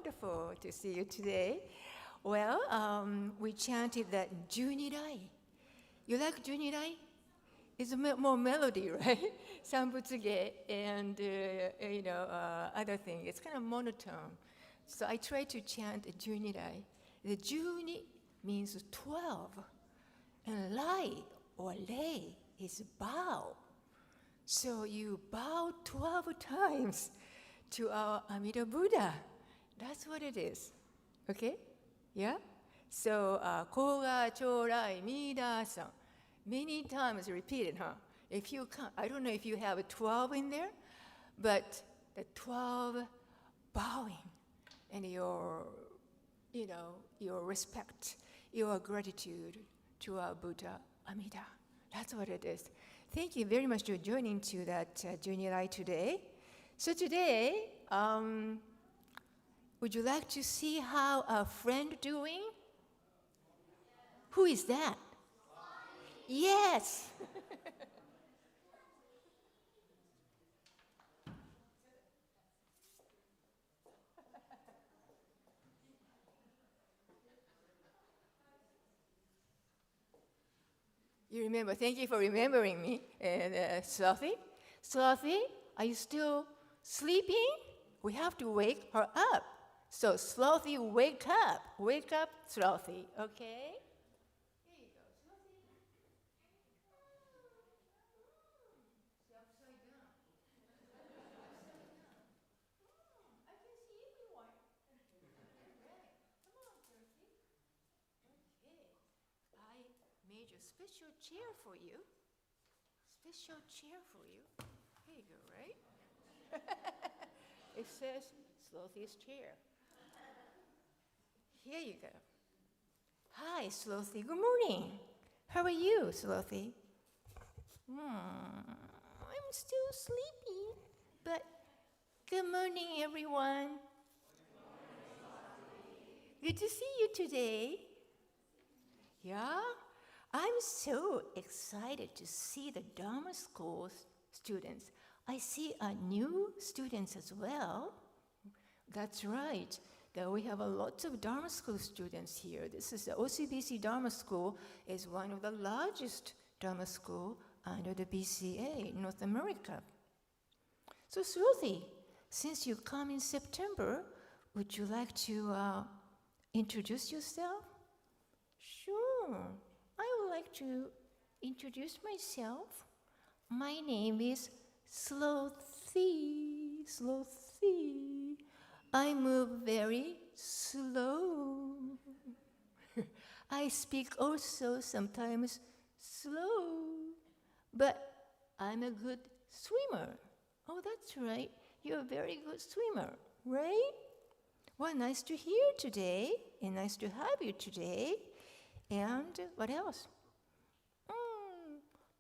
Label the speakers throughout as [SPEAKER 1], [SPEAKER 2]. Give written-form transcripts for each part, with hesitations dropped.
[SPEAKER 1] wonderful to see you today. Well, we chanted that Junirai. You like Junirai? It's more melody, right? Sambutsuge and other thing. It's kind of monotone. So I try to chant Junirai. The Juni means 12, and Rai or lei is bow. So you bow 12 times to our Amida Buddha. That's what it is. Okay? Yeah? So, Koga Chorai Mida-san. Many times repeated, huh? If you can't, I don't know if you have a 12 in there, but the 12 bowing and your respect, your gratitude to our Buddha, Amida. That's what it is. Thank you very much for joining to that Junirai today. So today, would you like to see how our friend doing? Who is that? Yes. You remember, thank you for remembering me. And Slothy? Slothy, are you still sleeping? We have to wake her up. So Slothy, wake up. Wake up, Slothy, okay? Here you go, Slothy. Upside down. I can see everyone. Right. Come on, Slothy. Okay. I made a special chair for you. Special chair for you. Here you go, right? It says Slothy's chair. Here you go. Hi, Slothy. Good morning. How are you, Slothy? I'm still sleepy, but good morning, everyone. Good to see you today. Yeah? I'm so excited to see the Dharma school students. I see new students as well. That's right. That we have a lot of Dharma school students here. This is the OCBC Dharma School is one of the largest Dharma school under the BCA, North America. So Slothy, since you come in September, would you like to introduce yourself? Sure. I would like to introduce myself. My name is Slothy. Slothy. I move very slow. I speak also sometimes slow, but I'm a good swimmer. Oh, that's right. You're a very good swimmer, right? Well, nice to hear today, and nice to have you today. And what else?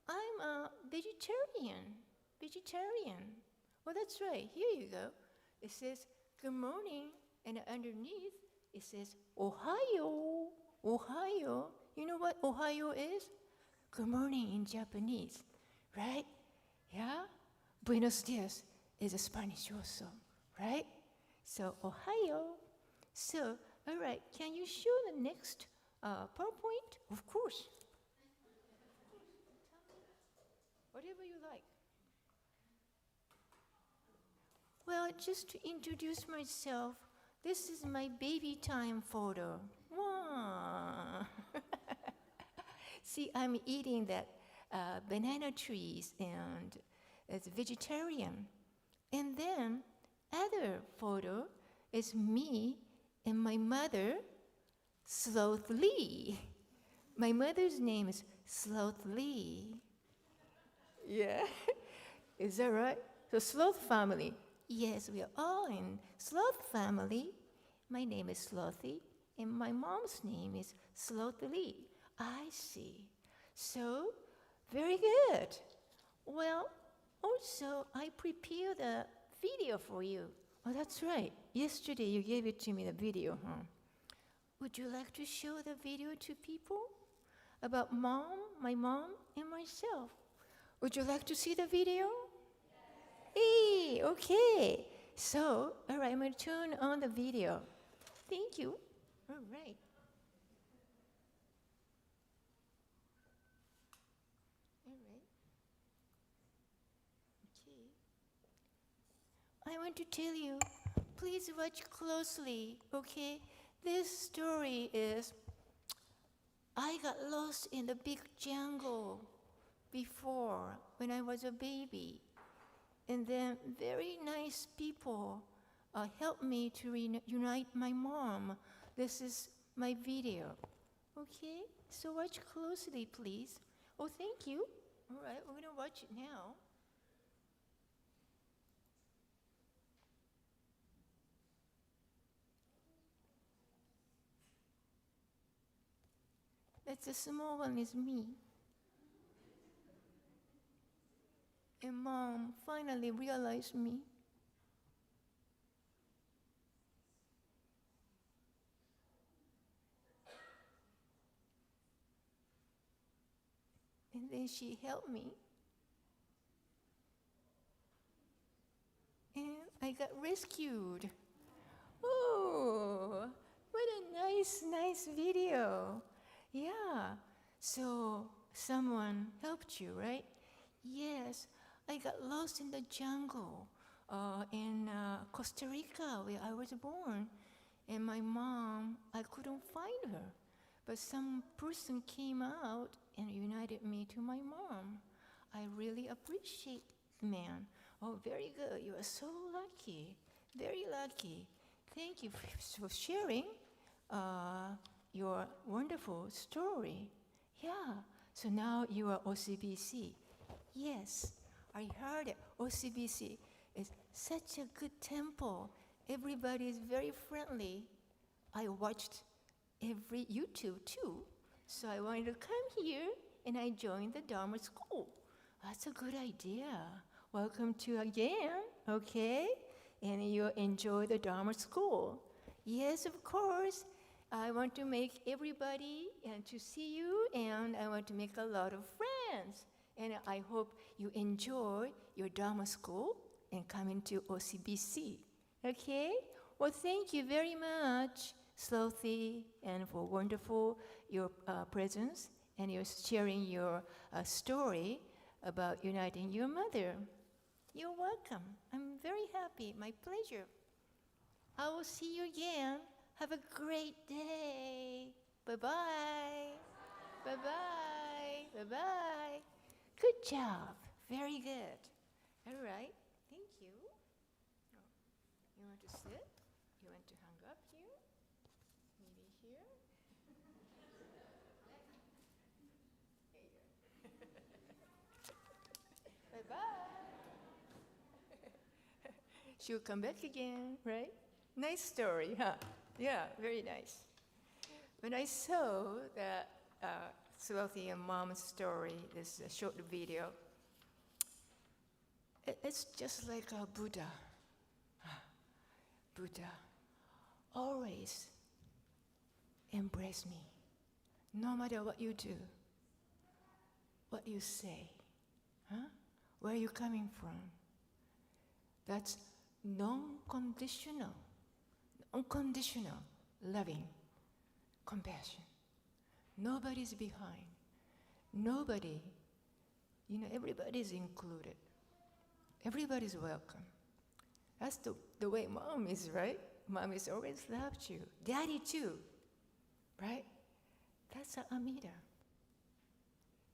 [SPEAKER 1] I'm a vegetarian. Vegetarian. Well, that's right. Here you go. It says, good morning, and underneath it says, Ohayo. Ohayo. You know what Ohayo is? Good morning in Japanese, right? Yeah? Buenos dias is a Spanish also, right? So, Ohayo. So, all right, can you show the next PowerPoint? Of course. Whatever you like. Well, just to introduce myself, this is my baby time photo. Wow. See, I'm eating that banana trees and it's vegetarian. And then other photo is me and my mother, Sloth Lee. My mother's name is Sloth Lee. Yeah, is that right? So Sloth family. Yes, we are all in Sloth family. My name is Slothy, and my mom's name is Sloth Lee. I see. So, very good. Well, also, I prepared a video for you. Oh, that's right. Yesterday, you gave it to me, the video, huh? Would you like to show the video to people about mom, my mom, and myself? Would you like to see the video? Yes. Hey, okay. So, all right, I'm going to turn on the video. Thank you. All right. All right. Okay. I want to tell you, please watch closely, okay? This story is, I got lost in the big jungle before when I was a baby. And then very nice people helped me to reunite my mom. This is my video. Okay? So watch closely, please. Oh, thank you. All right, we're going to watch it now. That's the small one is me. And mom finally realized me. And then she helped me. And I got rescued. Oh, what a nice video. Yeah. So someone helped you, right? Yes. I got lost in the jungle in Costa Rica, where I was born. And my mom, I couldn't find her. But some person came out and united me to my mom. I really appreciate the man. Oh, very good. You are so lucky. Very lucky. Thank you for sharing your wonderful story. Yeah. So now you are OCBC. Yes, I heard it. OCBC is such a good temple. Everybody is very friendly. I watched every YouTube too. So I wanted to come here and I joined the Dharma school. That's a good idea. Welcome to again, okay? And you enjoy the Dharma school. Yes, of course. I want to make everybody and to see you, and I want to make a lot of friends. And I hope you enjoy your Dharma school and come into OCBC. Okay? Well, thank you very much, Slothy, and for wonderful your presence and your sharing your story about uniting your mother. You're welcome. I'm very happy. My pleasure. I will see you again. Have a great day. Bye-bye. Bye-bye. Bye-bye. Good job. Very good. All right. Thank you. Oh, you want to sit? You want to hang up here? Maybe here? Bye-bye. She'll come back again, right? Nice story, huh? Yeah, very nice. When I saw that Swelthy and Mom's story, this short video, it's just like a Buddha. Buddha always embrace me, no matter what you do, what you say, huh? Where you coming from. That's non-conditional, unconditional, loving, compassion. Nobody's behind. Nobody, everybody's included. Everybody's welcome. That's the way Mom is, right? Mom has always loved you. Daddy too, right? That's Amida.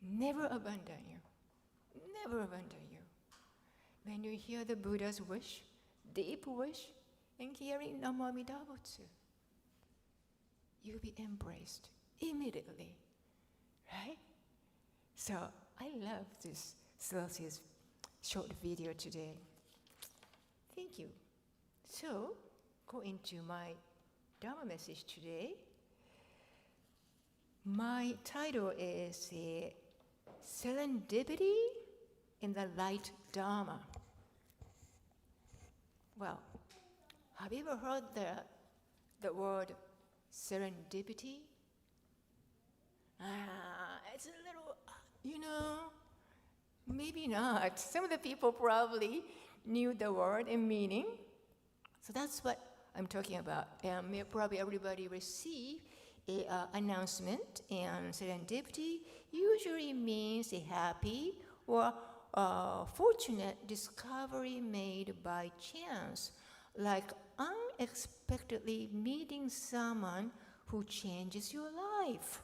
[SPEAKER 1] Never abandon you. Never abandon you. When you hear the Buddha's wish, deep wish, and hearing Namo Amida Butsu, you'll be embraced immediately, right? So I love this Celsius short video today. Thank you. So, go into my Dharma message today. My title is Serendipity in the Light Dharma. Well, have you ever heard the word serendipity? It's a little, maybe not. Some of the people probably knew the word and meaning. So that's what I'm talking about. Probably everybody received an announcement, and serendipity usually means a happy or fortunate discovery made by chance, like unexpectedly meeting someone who changes your life,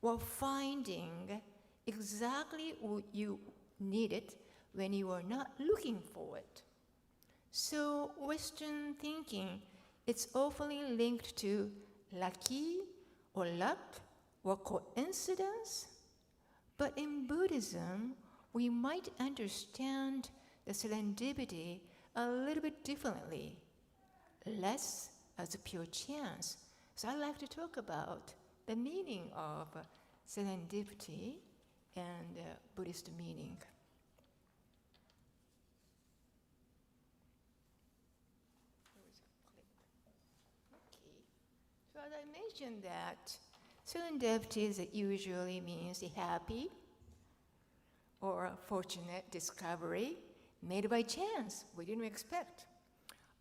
[SPEAKER 1] or finding exactly what you needed when you were not looking for it. So Western thinking, it's often linked to lucky or luck or coincidence. But in Buddhism, we might understand the serendipity a little bit differently, less as a pure chance. So I'd like to talk about the meaning of serendipity and Buddhist meaning. So as I mentioned that serendipity usually means a happy or a fortunate discovery made by chance, we didn't expect.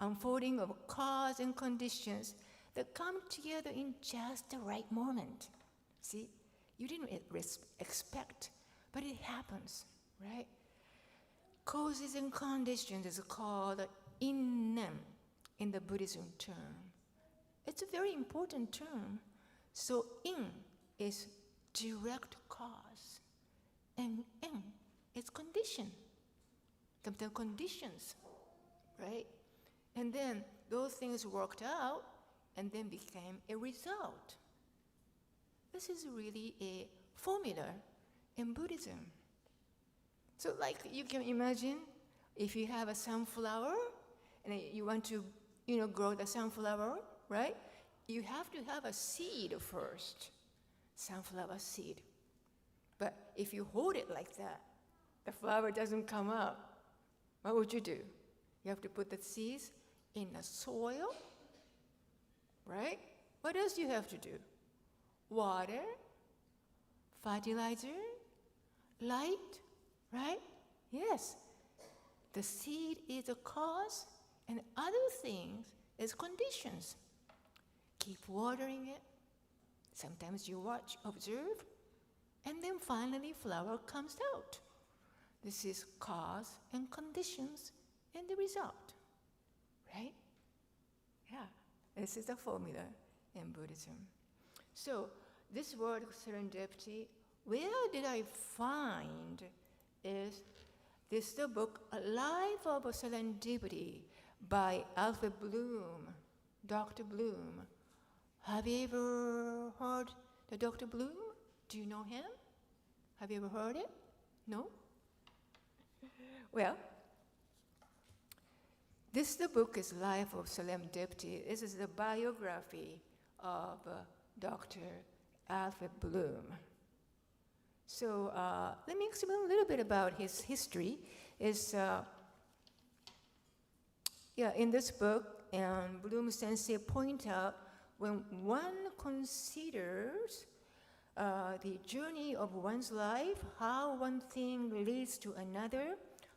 [SPEAKER 1] Unfolding of cause and conditions that come together in just the right moment. See, you didn't expect, but it happens, right? Causes and conditions is called innem in the Buddhism term. It's a very important term. So in is direct cause, and in is condition. The conditions, right? And then those things worked out and then became a result. This is really a formula in Buddhism. So like you can imagine if you have a sunflower and you want to, grow the sunflower, right? You have to have a seed first, sunflower seed. But if you hold it like that, the flower doesn't come up. What would you do? You have to put the seeds in the soil, right? What else do you have to do? Water, fertilizer, light, right? Yes. The seed is a cause, and other things is conditions. Keep watering it. Sometimes you watch, observe, and then finally flower comes out. This is cause and conditions and the result, right? Yeah, this is the formula in Buddhism. So this word serendipity, where did I find is this the book, A Life of Serendipity by Alfred Bloom, Dr. Bloom. Have you ever heard the Dr. Bloom? Do you know him? Have you ever heard it? No? Well, the book is Life of Serendipity. This is the biography of Dr. Alfred Bloom. So let me explain a little bit about his history. In this book, and Bloom Sensei point out when one considers the journey of one's life, how one thing leads to another,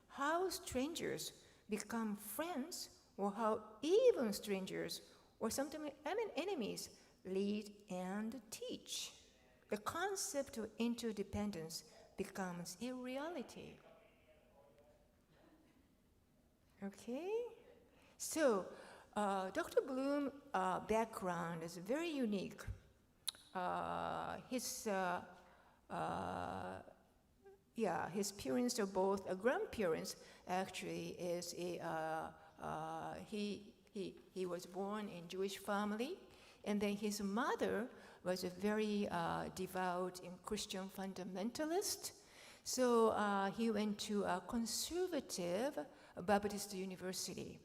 [SPEAKER 1] how strangers become friends, or how even strangers, or sometimes enemies, lead and teach. The concept of interdependence becomes a reality. Okay? So, Dr. Bloom's background is very unique. His parents are both grandparents. Actually, is he was born in Jewish family, and then his mother was a very devout and Christian fundamentalist. So he went to a conservative Baptist university.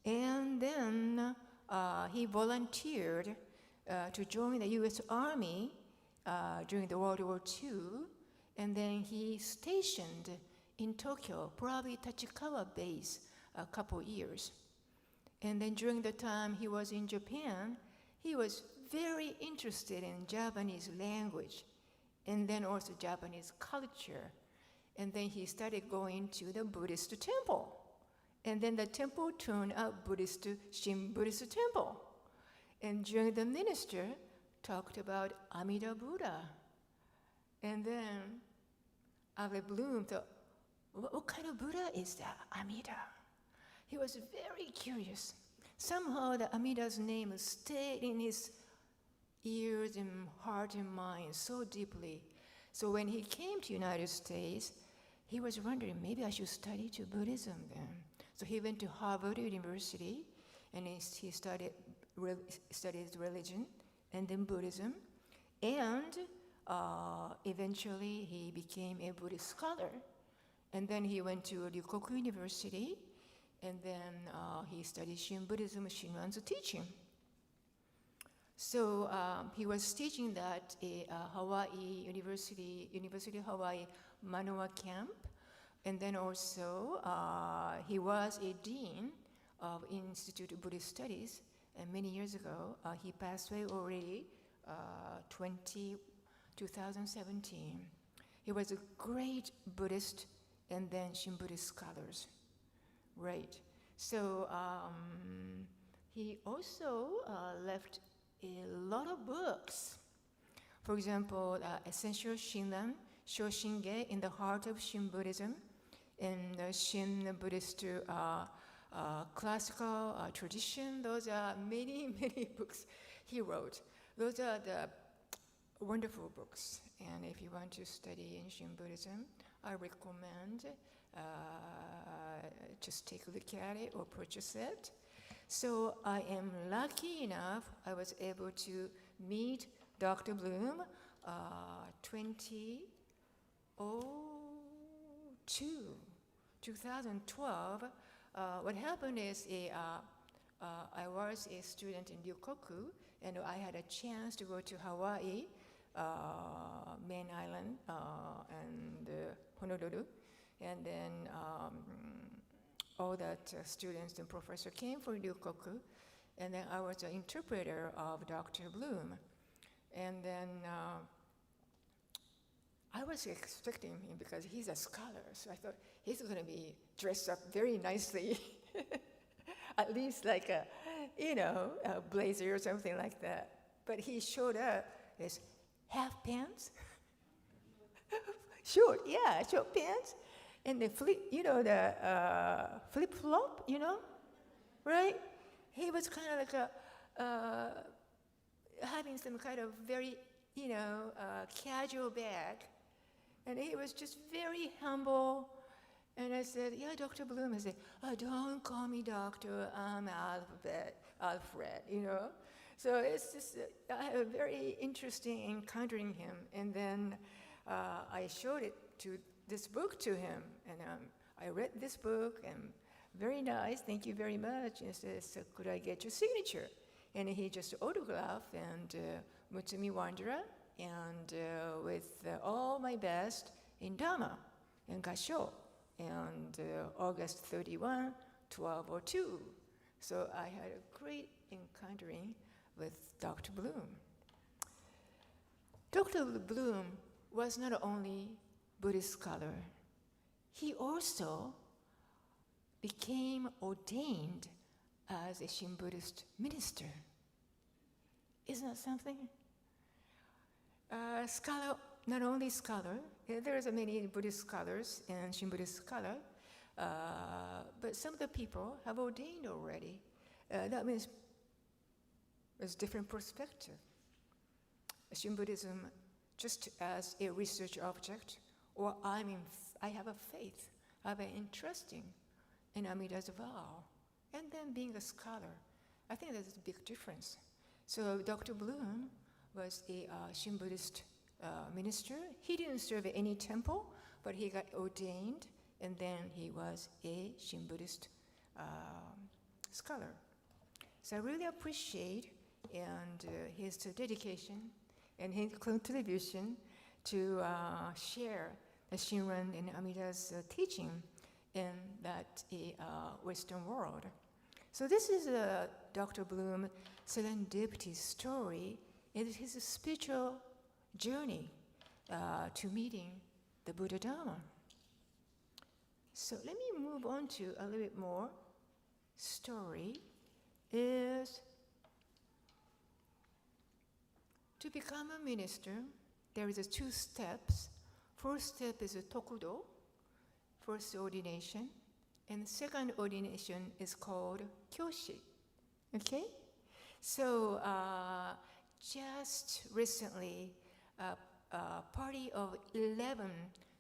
[SPEAKER 1] And then he volunteered to join the U.S. Army during the World War II. And then he stationed in Tokyo, probably Tachikawa base, a couple years. And then during the time he was in Japan, he was very interested in Japanese language and then also Japanese culture. And then he started going to the Buddhist temple. And then the temple turned out Buddhist, Shin Buddhist temple. And during the minister talked about Amida Buddha. And then Ave Bloom thought, what kind of Buddha is that, Amida? He was very curious. Somehow the Amida's name stayed in his ears and heart and mind so deeply. So when he came to United States, he was wondering, maybe I should study to Buddhism then. So he went to Harvard University, and he studied religion and then Buddhism. And eventually he became a Buddhist scholar. And then he went to Ryukoku University, and then he studied Shin Buddhism, Shinran's teaching. So he was teaching that at Hawaii University of Hawaii Manoa Camp, and then also he was a dean of Institute of Buddhist Studies, and many years ago he passed away already, 2017. He was a great Buddhist and then Shin Buddhist scholars, right? So he also left a lot of books. For example, Essential Shinran, Shoshinge in the Heart of Shin Buddhism, and Shin Buddhist classical tradition. Those are many, many books he wrote. Those are the wonderful books. And if you want to study in Shin Buddhism, I recommend just take a look at it or purchase it. So I am lucky enough, I was able to meet Dr. Bloom 2012. What happened is I was a student in Ryukoku, and I had a chance to go to Hawaii, main island, and Honolulu, and then all that students and professor came from Ryukoku, and then I was an interpreter of Dr. Bloom. And then I was expecting him because he's a scholar, so I thought he's going to be dressed up very nicely, at least like a blazer or something like that. But he showed up as half pants, short pants, and the flip flop, right? He was kind of like having some kind of very, casual bag, and he was just very humble. And I said, "Yeah, Dr. Bloom." I said, "Oh, don't call me doctor. I'm Alfred." So it's just very interesting encountering him. And then I showed this book to him, and I read this book, and very nice, thank you very much. And says, "So could I get your signature?" And he just autographed, and Mutsumi Wanderer, and with all my best in Dharma and Gasho, and August 31, 1202. So I had a great encountering with Dr. Bloom. Dr. Bloom was not only Buddhist scholar, he also became ordained as a Shin Buddhist minister. Isn't that something? Scholar, not only scholar, there's many Buddhist scholars and Shin Buddhist scholar, but some of the people have ordained already. That means there's different perspective. Shin Buddhism just as a research object, or I have a faith, I have an interesting in Amida's vow, and then being a scholar. I think there's a big difference. So Dr. Bloom was a Shin Buddhist minister. He didn't serve at any temple, but he got ordained, and then he was a Shin Buddhist scholar. So I really appreciate his dedication and his contribution to share the Shinran and Amida's teaching in that Western world. So this is Dr. Bloom Serendipity story. It is his spiritual journey to meeting the Buddha Dharma. So let me move on to a little bit more story. Is to become a minister, there is 2 steps. First step is a tokudo, first ordination, and second ordination is called kyoshi. Okay? So just recently, a party of 11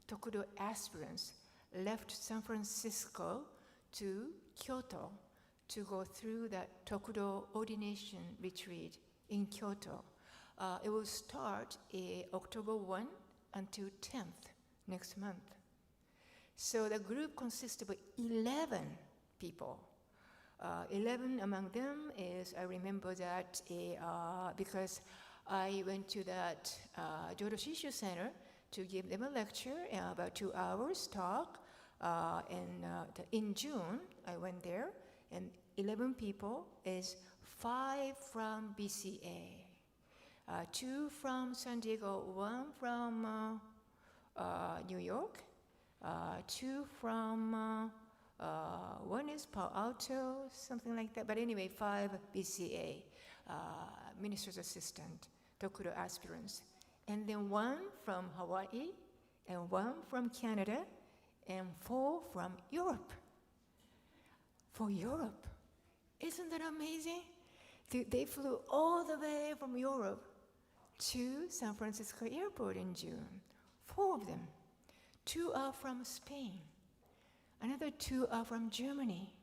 [SPEAKER 1] tokudo aspirants left San Francisco to Kyoto to go through that tokudo ordination retreat in Kyoto. It will start October 1 until 10th next month. So the group consists of 11 people. 11 among them is, I remember that because I went to that Jodo Shishu Center to give them a lecture, about 2 hours talk. And in June, I went there, and 11 people is 5 from BCA, 2 from San Diego, 1 from New York, 2 from, 1 is Palo Alto, something like that. But anyway, 5 BCA, minister's assistant, tokudo aspirants. And then 1 from Hawaii, and 1 from Canada, and 4 from Europe. For Europe. Isn't that amazing? They flew all the way from Europe to San Francisco Airport in June. 4 of them. 2 are from Spain. Another 2 are from Germany.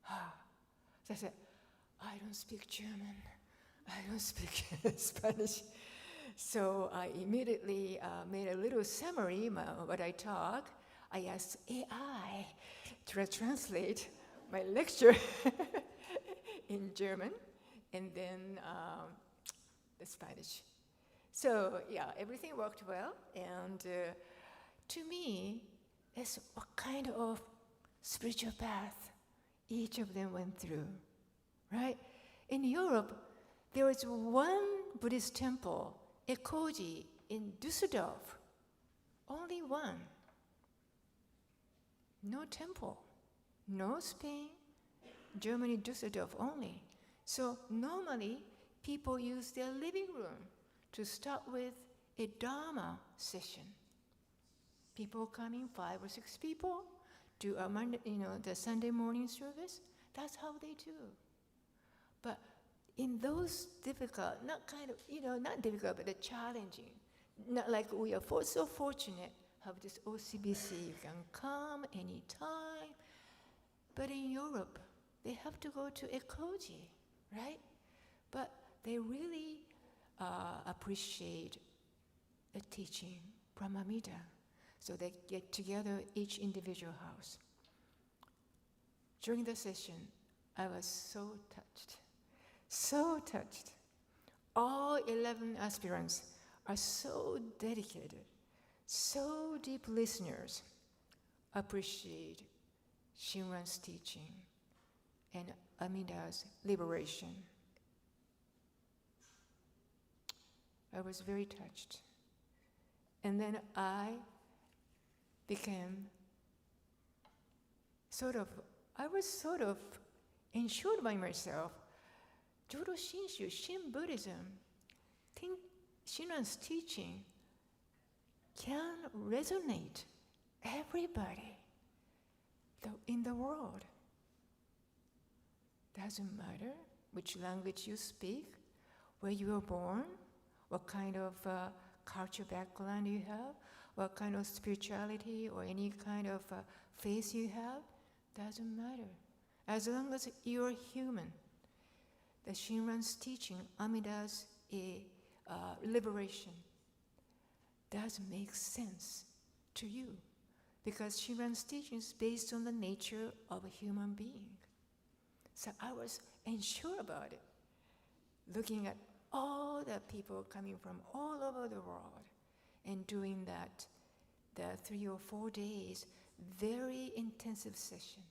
[SPEAKER 1] So I said, I don't speak German. I don't speak Spanish. So I immediately made a little summary of what I taught. I asked AI to translate my lecture in German and then the Spanish. So yeah, everything worked well. And to me, it's what kind of spiritual path each of them went through, right? In Europe, there is 1 Buddhist temple, Ekoji, in Düsseldorf. Only 1. No temple. No Spain, Germany, Düsseldorf only. So normally, people use their living room to start with a Dharma session. People coming, 5 or 6 people, do a Monday, the Sunday morning service. That's how they do. But in those difficult, not difficult, but challenging, not like we are so fortunate, have this OCBC, you can come anytime. But in Europe, they have to go to Ekoji, right? But they really appreciate the teaching from Amida. So they get together each individual house. During the session, I was so touched. All 11 aspirants are so dedicated, so deep listeners, appreciate Shinran's teaching and Amida's liberation. I was very touched. And then I became I was sort of ensured by myself, Jodo Shinshu, Shin Buddhism, Shinran's teaching can resonate everybody in the world. Doesn't matter which language you speak, where you were born, what kind of culture background you have, what kind of spirituality or any kind of faith you have, doesn't matter. As long as you're human, the Shinran's teaching, Amida's liberation, does make sense to you. Because Shinran's teaching is based on the nature of a human being. So I was unsure about it, looking at all the people coming from all over the world and doing that, the 3 or 4 days, very intensive session.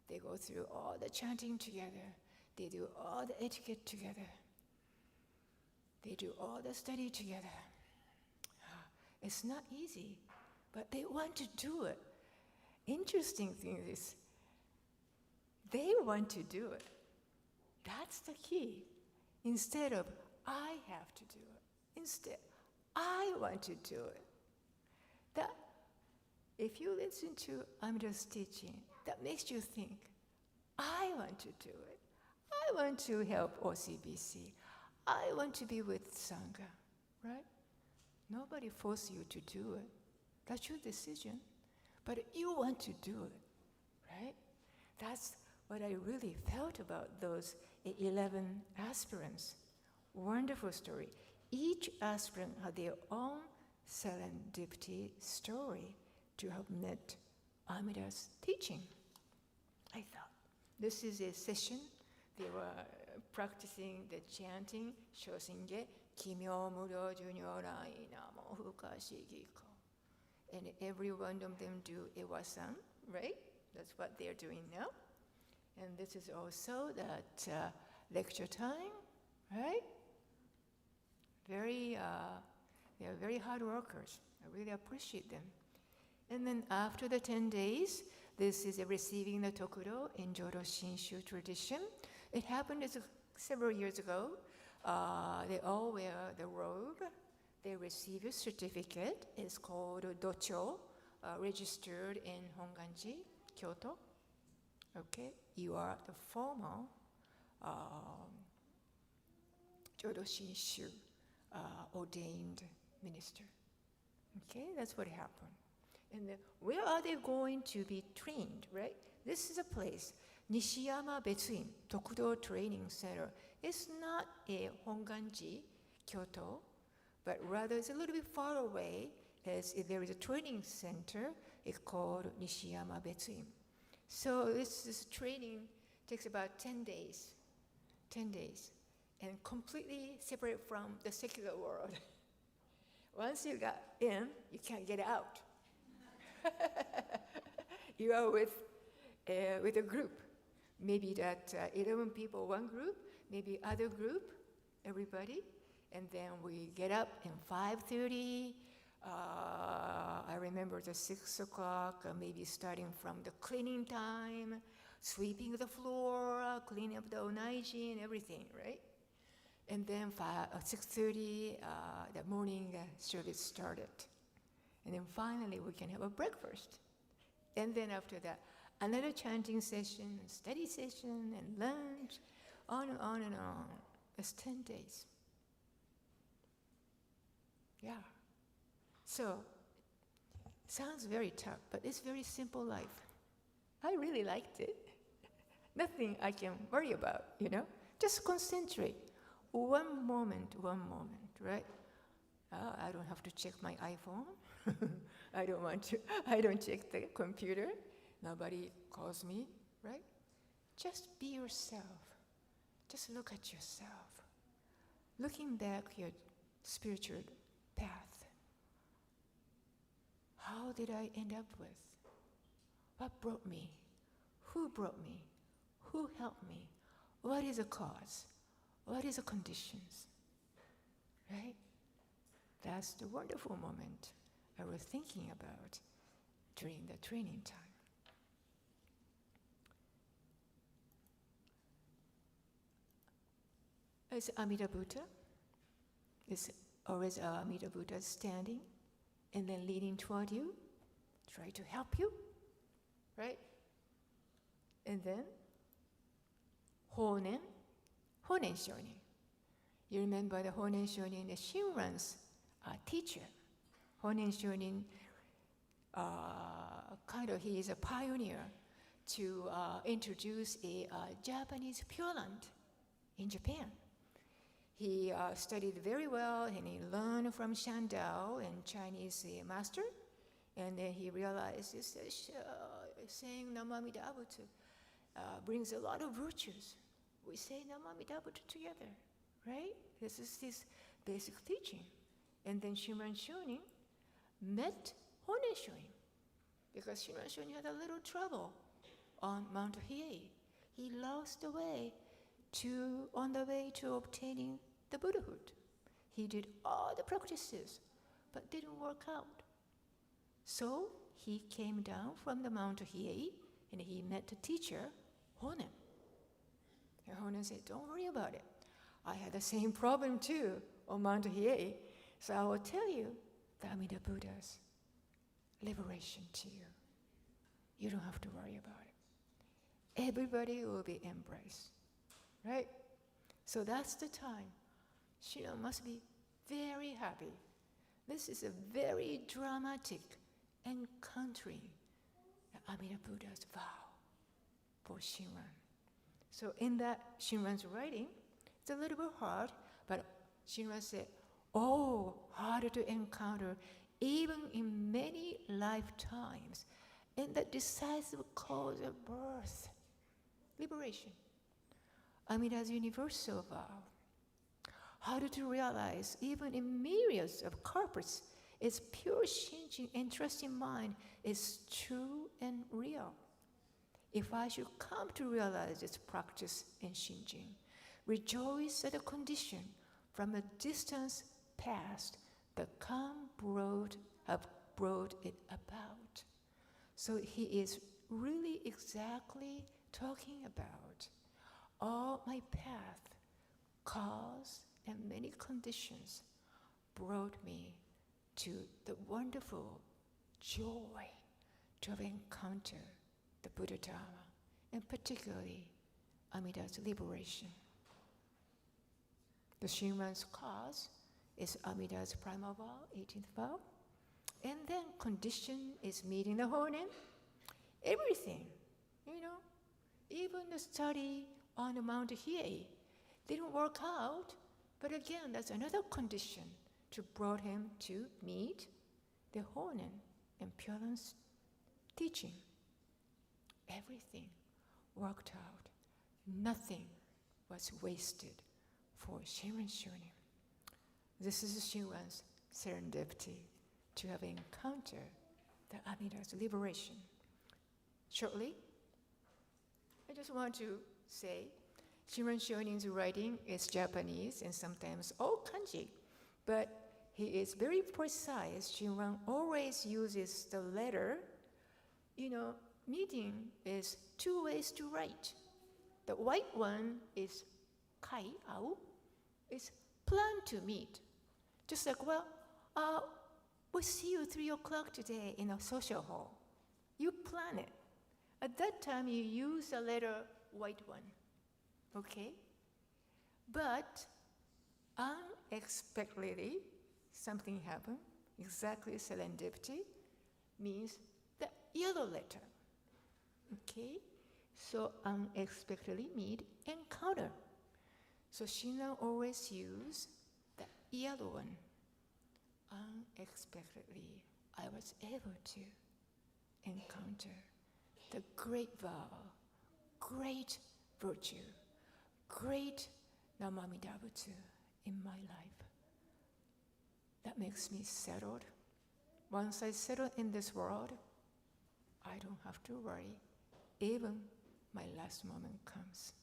[SPEAKER 1] They go through all the chanting together. They do all the etiquette together. They do all the study together. It's not easy, but they want to do it. interesting thing is, they want to do it. That's the key. Instead of, I have to do it. Instead, I want to do it. That, if you listen to Amida's teaching, that makes you think, I want to do it. I want to help OCBC. I want to be with Sangha, right? Nobody forces you to do it. That's your decision. But you want to do it, right? That's what I really felt about those 11 aspirants. Wonderful story. Each aspirant had their own serendipity story to have met Amida's teaching. I thought, this is a session. They were practicing the chanting, Shosinge, Kimyo Muro Junyo Rai Namo Fukashigiko. And every one of them do Ewa-san, right? That's what they're doing now. And this is also that lecture time, right? They're very hard workers. I really appreciate them. And then after the 10 days, this is a receiving the Tokuro in Jodo Shinshu tradition. It happened several years ago. They all wear the robe. They receive a certificate. It's called Docho, registered in Honganji, Kyoto. Okay, you are the formal Jodo Shinshu ordained minister. Okay, that's what happened. And then, where are they going to be trained, right? This is a place, Nishiyama Betsuin, Tokudo Training Center. It's not a Honganji, Kyoto, but rather it's a little bit far away. There is a training center. It's called Nishiyama Betsuin. So this training takes about 10 days, and completely separate from the secular world. Once you got in, you can't get out. You are with a group. Maybe that 11 people, one group, maybe other group, everybody. And then we get up in 5:30. I remember the 6 o'clock, maybe starting from the cleaning time, sweeping the floor, cleaning up the onaiji and everything, right? And then 6:30, the morning service started. And then finally we can have a breakfast. And then after that, another chanting session, study session, and lunch, on and on and on. It's 10 days. Yeah. So, sounds very tough, but it's very simple life. I really liked it. Nothing I can worry about, Just concentrate. One moment, right? I don't have to check my iPhone. I don't check the computer. Nobody calls me, right? Just be yourself. Just look at yourself. Looking back your spiritual path. How did I end up with? What brought me? Who brought me? Who helped me? What is the cause? What is the conditions? Right? That's the wonderful moment I was thinking about during the training time. It's Amida Buddha. It's always Amida Buddha standing and then leaning toward you, try to help you, right? And then Honen Shonin. You remember the Honen Shonin, the Shinran's teacher. Honen Shonin, he is a pioneer to introduce a Japanese Pure Land in Japan. He studied very well, and he learned from Shandao and Chinese master, and then he realized saying Namamida Butsu brings a lot of virtues. We say Namamida Butsu together, right? This is his basic teaching. And then Shinran Shonin met Honen Shonin, because Shinran Shonin had a little trouble on Mount Hiei. He lost the way on the way to obtaining the Buddhahood. He did all the practices, but didn't work out. So he came down from the Mount Hiei and he met the teacher, Honen. And Honen said, don't worry about it. I had the same problem too on Mount Hiei. So I will tell you the Amida Buddha's liberation to you. You don't have to worry about it. Everybody will be embraced, right? So that's the time. Shinran must be very happy. This is a very dramatic encountering the Amida Buddha's vow for Shinran. So in that Shinran's writing, it's a little bit hard, but Shinran said, oh, harder to encounter even in many lifetimes, and the decisive cause of birth, liberation. Amida's universal vow. Harder to realize even in myriads of corpus, its pure changing and trusting mind is true and real. If I should come to realize its practice in Shinjin, rejoice at the condition from a distance past the calm have brought it about. So he is really exactly talking about all my path, cause, and many conditions brought me to the wonderful joy to have encountered the Buddha Dharma, and particularly Amida's liberation. The Shinran's cause is Amida's primal vow, 18th vow, and then condition is meeting the Honen. Everything, even the study on the Mount Hiei didn't work out, but again, that's another condition to brought him to meet the Honen and Pyolan's teaching. Everything worked out. Nothing was wasted for Shinran Shonin. This is Shinran's serendipity to have encountered the Amida's liberation. Shortly, I just want to say Shinran Shonin's writing is Japanese and sometimes all kanji, but he is very precise. Shinran always uses the letter. Meeting is two ways to write. The white one is kai au, is plan to meet. Just like, we'll see you 3 o'clock today in a social hall. You plan it. At that time, you use the letter white one, okay? But unexpectedly, something happened. Exactly serendipity means the yellow letter, okay? So unexpectedly meet encounter. So Shinran always use the yellow one. Unexpectedly, I was able to encounter the great vow, great virtue, great Namamidabutsu in my life. That makes me settled. Once I settle in this world, I don't have to worry, even my last moment comes.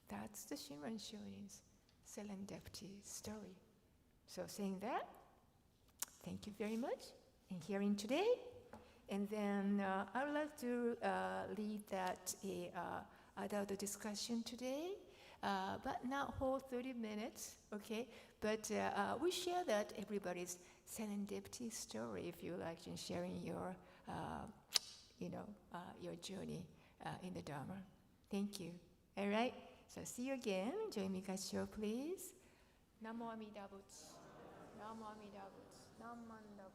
[SPEAKER 1] That's the Shinran Shonin's serendipity story. So saying that, thank you very much in hearing today. And then I would like to lead that adult discussion today, but not whole 30 minutes, okay? But we share that everybody's serendipity story, if you like, in sharing your, your journey in the Dharma. Thank you. All right. So see you again. Join me, Gassho, please. Namo Amida Butsu. Namo Amida Butsu. Namanda.